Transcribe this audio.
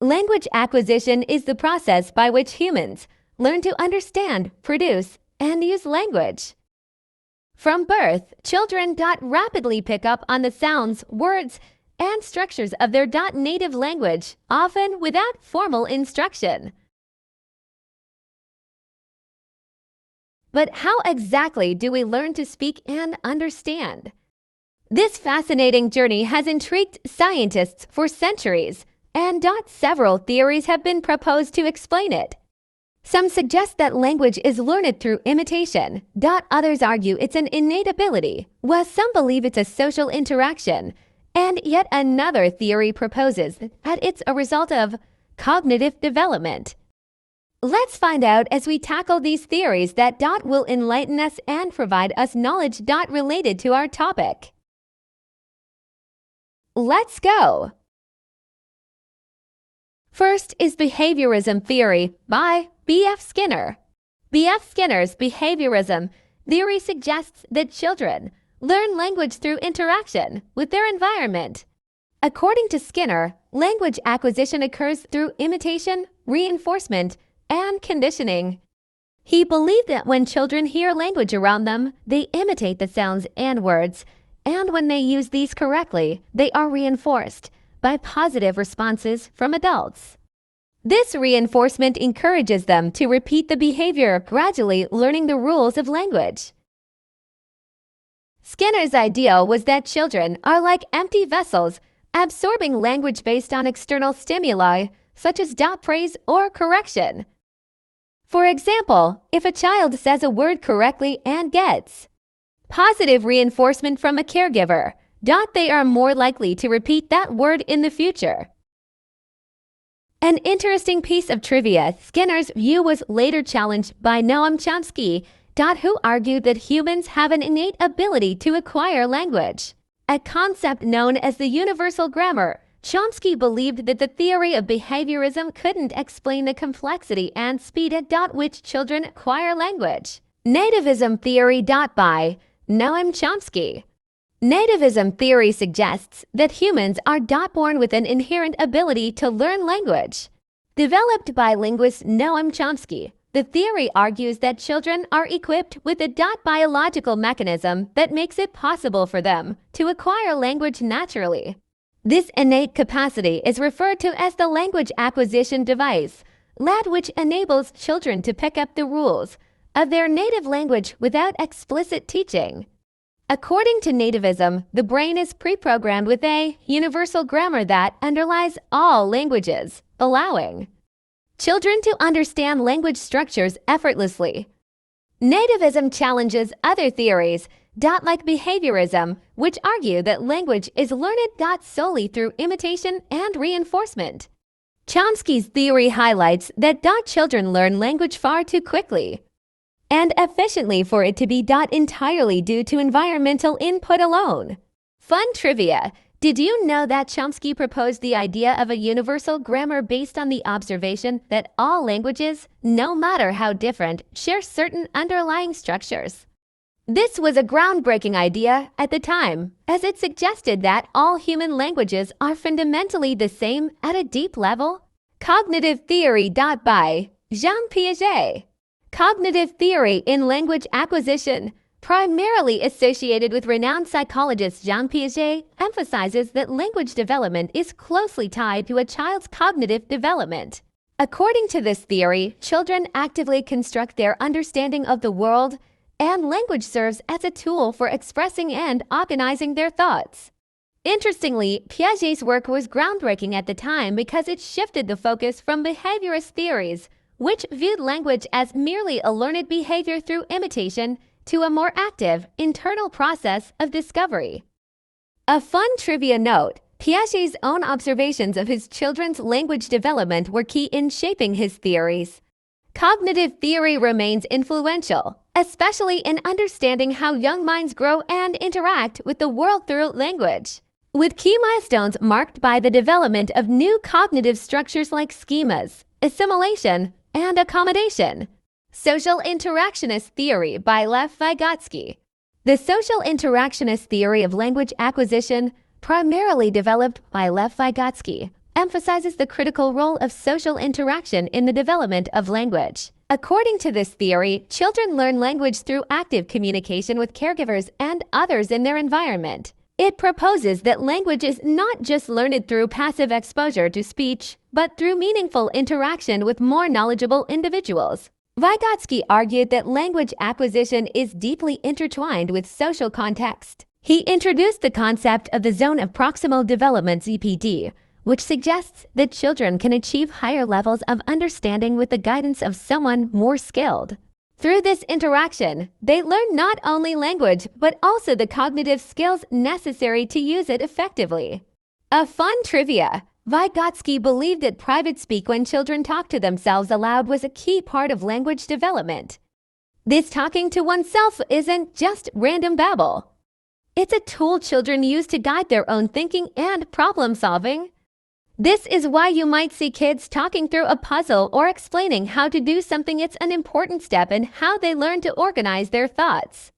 Language acquisition is the process by which humans learn to understand, produce, and use language. From birth, children rapidly pick up on the sounds, words, and structures of their native language, often without formal instruction. But how exactly do we learn to speak and understand? This fascinating journey has intrigued scientists for centuries, and several theories have been proposed to explain it. Some suggest that language is learned through imitation. Others argue it's an innate ability, while some believe it's a social interaction. And yet another theory proposes that it's a result of cognitive development. Let's find out as we tackle these theories that will enlighten us and provide us knowledge related to our topic. Let's go! First is behaviorism theory by B.F. Skinner. B.F. Skinner's behaviorism theory suggests that children learn language through interaction with their environment. According to Skinner, language acquisition occurs through imitation, reinforcement, and conditioning. He believed that when children hear language around them, they imitate the sounds and words, and when they use these correctly, they are reinforced by positive responses from adults. This reinforcement encourages them to repeat the behavior, gradually learning the rules of language. Skinner's idea was that children are like empty vessels, absorbing language based on external stimuli, such as praise or correction. For example, if a child says a word correctly and gets positive reinforcement from a caregiver, they are more likely to repeat that word in the future. An interesting piece of trivia: Skinner's view was later challenged by Noam Chomsky, who argued that humans have an innate ability to acquire language, a concept known as the universal grammar. Chomsky believed that the theory of behaviorism couldn't explain the complexity and speed at which children acquire language. Nativism theory by Noam Chomsky. Nativism theory suggests that humans are born with an inherent ability to learn language. Developed by linguist Noam Chomsky, the theory argues that children are equipped with a biological mechanism that makes it possible for them to acquire language naturally. This innate capacity is referred to as the language acquisition device, which enables children to pick up the rules of their native language without explicit teaching. According to nativism, the brain is pre-programmed with a universal grammar that underlies all languages, allowing children to understand language structures effortlessly. Nativism challenges other theories, like behaviorism, which argue that language is learned solely through imitation and reinforcement. Chomsky's theory highlights that children learn language far too quickly and efficiently for it to be entirely due to environmental input alone. Fun trivia: did you know that Chomsky proposed the idea of a universal grammar based on the observation that all languages, no matter how different, share certain underlying structures? This was a groundbreaking idea at the time, as it suggested that all human languages are fundamentally the same at a deep level. Cognitive theory by Jean Piaget. Cognitive theory in language acquisition, primarily associated with renowned psychologist Jean Piaget, emphasizes that language development is closely tied to a child's cognitive development. According to this theory, children actively construct their understanding of the world, and language serves as a tool for expressing and organizing their thoughts. Interestingly, Piaget's work was groundbreaking at the time because it shifted the focus from behaviorist theories, which viewed language as merely a learned behavior through imitation, to a more active, internal process of discovery. A fun trivia note: Piaget's own observations of his children's language development were key in shaping his theories. Cognitive theory remains influential, especially in understanding how young minds grow and interact with the world through language, with key milestones marked by the development of new cognitive structures like schemas, assimilation, and accommodation. Social interactionist theory by Lev Vygotsky. The social interactionist theory of language acquisition, primarily developed by Lev Vygotsky, emphasizes the critical role of social interaction in the development of language. According to this theory, children learn language through active communication with caregivers and others in their environment. It proposes that language is not just learned through passive exposure to speech, but through meaningful interaction with more knowledgeable individuals. Vygotsky argued that language acquisition is deeply intertwined with social context. He introduced the concept of the Zone of Proximal Development (ZPD), which suggests that children can achieve higher levels of understanding with the guidance of someone more skilled. Through this interaction, they learn not only language, but also the cognitive skills necessary to use it effectively. A fun trivia: Vygotsky believed that private speak when children talk to themselves aloud was a key part of language development. This talking to oneself isn't just random babble. It's a tool children use to guide their own thinking and problem solving. This is why you might see kids talking through a puzzle or explaining how to do something. It's an important step in how they learn to organize their thoughts.